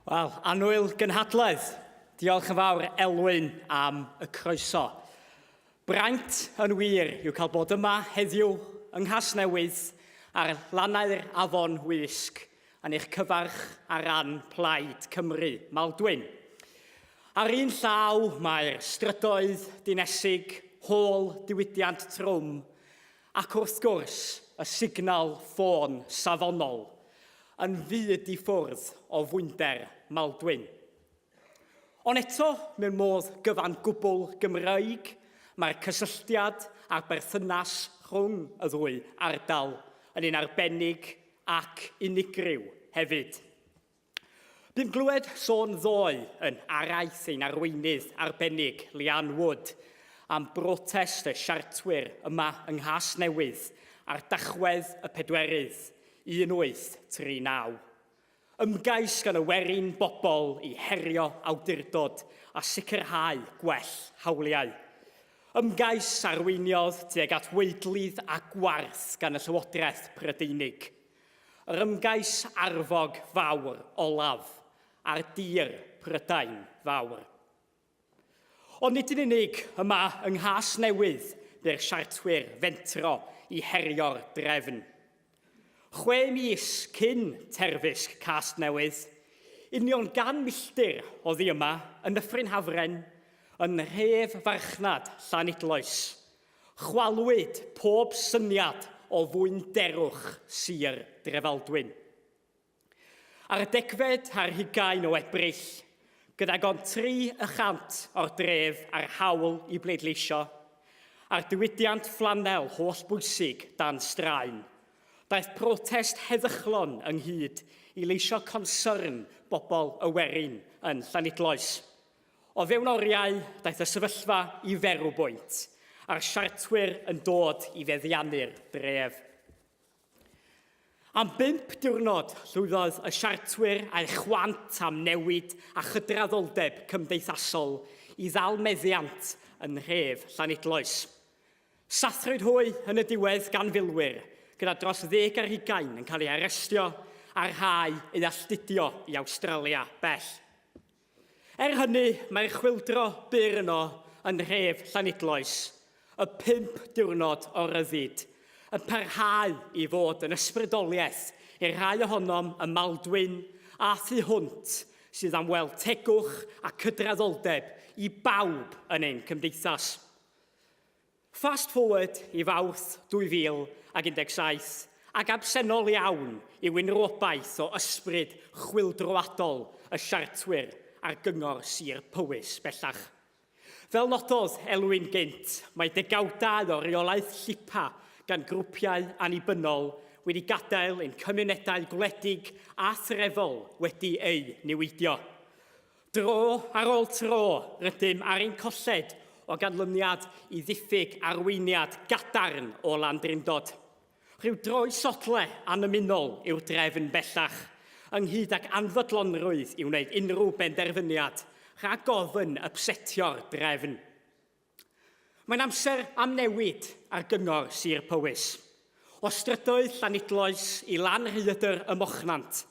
Wel, annwyl Gynhadledd, diolch yn fawr Elwyn am y croeso. Braint yn wir yw cael bod yma heddiw yng Nghasnewydd ar lannau'r afon wisg yn eich cyfarch ar ran Plaid Cymru, Faldwyn. Ar un llaw mae'r strydoedd dinesig, hôl diwydiant trwm ac wrth gwrs y signal ffôn safonol yn fyd i ffwrdd o fwynder Faldwyn. Ond eto, mewn modd gyfan gwbl Gymraeg, mae'r cysylltiad a'r berthynas rhwng y ddwy ardal yn un arbennig ac unigryw hefyd. Bu'n glywed sôn ddoe yn Araith ein arweinydd arbennig Lian Wood am brotest y siartwyr yma yng Nghasnewydd ar dachwedd y pedwerydd 1839. Ymgais gan y werin bobl i herio awdurdod a sicrhau gwell hawliau. Ymgais arweiniodd tuag at weidlydd a gwarth gan y Llywodraeth Prydeinig. Yr ymgais arfog fawr olaf ar dir Prydain fawr. Ond nid yn unig yma yng Nghasnewydd by'r siartwyr fentro i herio'r drefn. 6 mis cyn terfysg Casnewydd, union gan milltir oddi yma yn Nyffryn Hafren, yn rhef farchnad Llanidloes, chwalwyd pob syniad o fwynderwch sir Drefaldwyn. Ar y 10 ar 20 o Ebrill, gydag ond 300 o'r dref ar hawl i bleidleisio, a'r diwydiant fflanel hollbwysig dan straen, daeth protest heddychlon ynghyd i leisio concern bobl y werin yn Llanidloes. O fewn oriau, daeth y sefyllfa i ferwbwynt, a'r siartwyr yn dod i feddiannu'r dref. Am 5 diwrnod llwyddodd y siartwyr a'i chwant am newid a chydraddoldeb cymdeithasol i ddal meddiant yn rhef Llanidloes. Sathrwyd hwy yn y diwedd gan filwyr, gyda dros 10 ar 20 yn cael ei arestio a'r rhai ei astudio i Awstralia bell. Hynny, mae'r chwyldro byr yno yn rhef Llanidloes, y 5 diwrnod o ryddid, yn parhau i fod yn ysbrydoliaeth i'r rhai ohonom y Faldwyn a thu hwnt sydd am weld tegwch a cydraddoldeb i bawb yn ein cymdeithas. Fast forward i Fawrth 2017 ac absennol iawn i wynrobaeth o ysbryd chwyldroadol y siartwyr a'r gyngor Sir Powys bellach. Fel nododd Elwyn gynt, mae degawdau o reolaeth llipa gan grwpiau annibynnol wedi gadael ein cymunedau gwledig a threfol wedi ei niweidio. Dro ar ôl tro rydym ar ein colled o ganlyniad i ddiffyg arweiniad gadarn o Landrindod. Rhyw droesotle anymunol yw'r drefn bellach, ynghyd ag anfodlonrwydd i wneud unrhyw benderfyniad, rhag ofyn upsetio'r drefn. Mae'n amser am newid ar gyngor Sir Powys. O strydoedd Llanidloes i lan Rhydyr y Mochnant.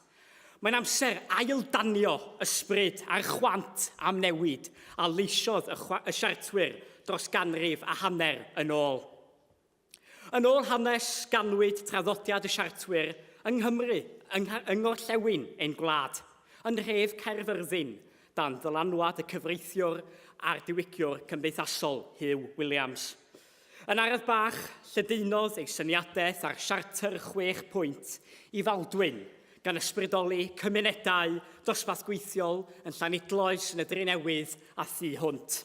Mae'n amser aildanio ysbryd a'r chwant am newid a leisiodd y siartwyr dros ganrif a hanner yn ôl. Yn ôl hanes ganwyd traddodiad y siartwyr yng Nghymru, yng Ngorllewin ein gwlad, yn rhef Caerfyrddin, dan ddylanwad y cyfreithiwr a'r diwygiwr cymdeithasol Hugh Williams. Yn aredd bach, lledaenodd ei syniadaeth ar siarter 6 pwynt i Faldwyn, gan ysbrydoli cymunedau dosbarth gweithiol yn Llanidloes yn y Drenewydd a thu hwnt.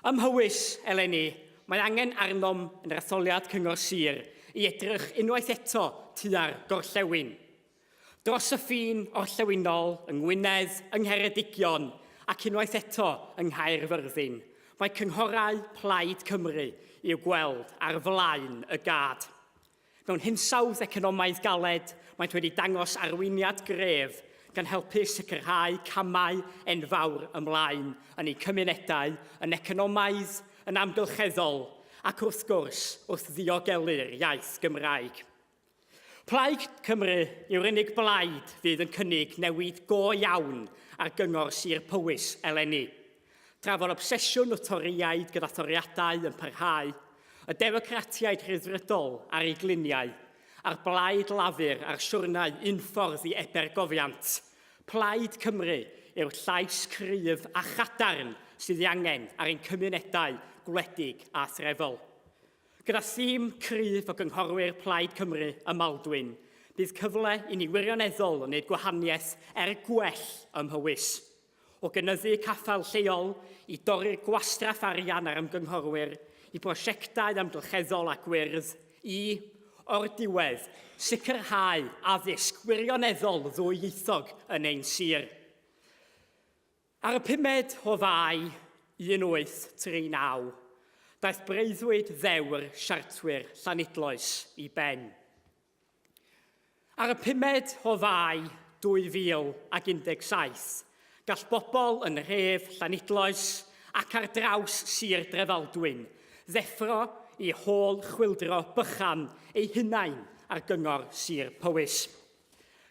Ym Mhywys eleni, mae angen arnom yn yr etholiad cyngor sir i edrych unwaith eto tua'r gorllewin. Dros y ffin orllewinol yng Ngwynedd, yng Ngheredigion ac unwaith eto yng Nghaerfyrddin, mae cynghorau Plaid Cymru i'w gweld ar flaen y gad. Mewn hinsawdd economaidd galed, maent wedi dangos arweiniad gref gan helpu sicrhau camau enfawr ymlaen yn eu cymunedau, yn economaidd, yn amgylcheddol ac wrth gwrs wrth ddiogelu'r iaith Gymraeg. Plaid Cymru yw'r unig blaid fydd yn cynnig newid go iawn ar gyngor Sir Powys eleni. Trafodd obsesiwn o toriaid gyda etholiadau yn parhau, y democratiaid rhyddfrydol ar ei gliniau, a'r blaid lafur a'r siwrnau unffordd i ebergofiant. Plaid Cymru yw'r llais Cryf a Chadarn sydd ei angen ar ein cymunedau gwledig a threfol. Gyda thîm Cryf o gynghorwyr Plaid Cymru ym Faldwyn, bydd cyfle i ni wirioneddol yn gwneud gwahaniaeth gwell ym Mhywys. O gynyddu caffael lleol, i dorri'r gwastraff arian ar ymgynghorwyr, i brosiectau amgylcheddol a gwyrdd, i, o'r diwedd, sicrhau addysg wirioneddol ddwyieithog yn ein sir. Ar y 5 o Fai 1839, daeth breuddwyd yw'r siartwyr Llanidloes i ben. Ar y 5 o Fai 2017, gall bobl yn rhef Llanidloes ac ar draws Sir Drefaldwyn ddeffro i hôl chwyldro bychan eu hunain ar gyngor Sir Powys.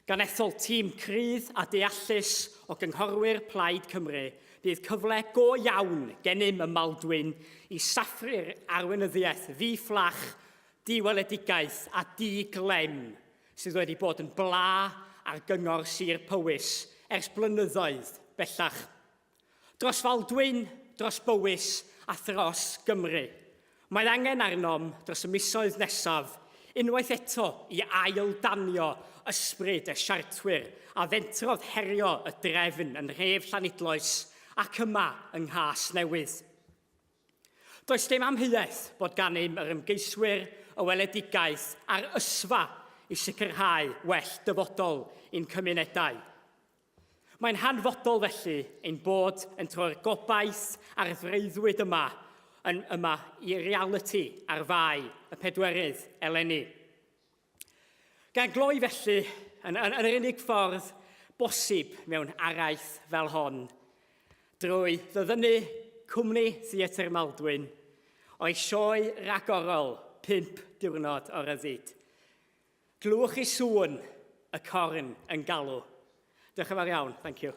Gan ethol tîm cryf a deallus o gynghorwyr Plaid Cymru, bydd cyfle go iawn gennym ym Faldwyn i saffru'r arweinyddiaeth ddi-fflach, di-weledigaeth a di-glem sydd wedi bod yn bla ar gyngor Sir Powys ers blynyddoedd bellach. Dros Faldwyn, dros Powys a thros Gymru. Mae angen arnom dros y misoedd nesaf unwaith eto i ail-danio ysbryd y siartwyr a fentrodd herio y drefn yn rhef Llanidloes ac yma yng Nghas Newydd. Does dim amheuaeth bod gennym yr ymgeiswyr y weledigaeth a'r ysfa i sicrhau well dyfodol i'n cymunedau. Mae'n hanfodol felly ein bod yn troi'r gobaith a'r freuddwyd yma i reality ar Fai y 4 eleni. Gan gloi felly, yn yr unig ffordd bosib mewn araith fel hon, drwy ddyddynu cwmni Theatr Faldwyn o'i sioe ragorol 5 diwrnod o ryddid. Glwch i sŵn y corn yn galw. Diolch yn fawr iawn. Thank you.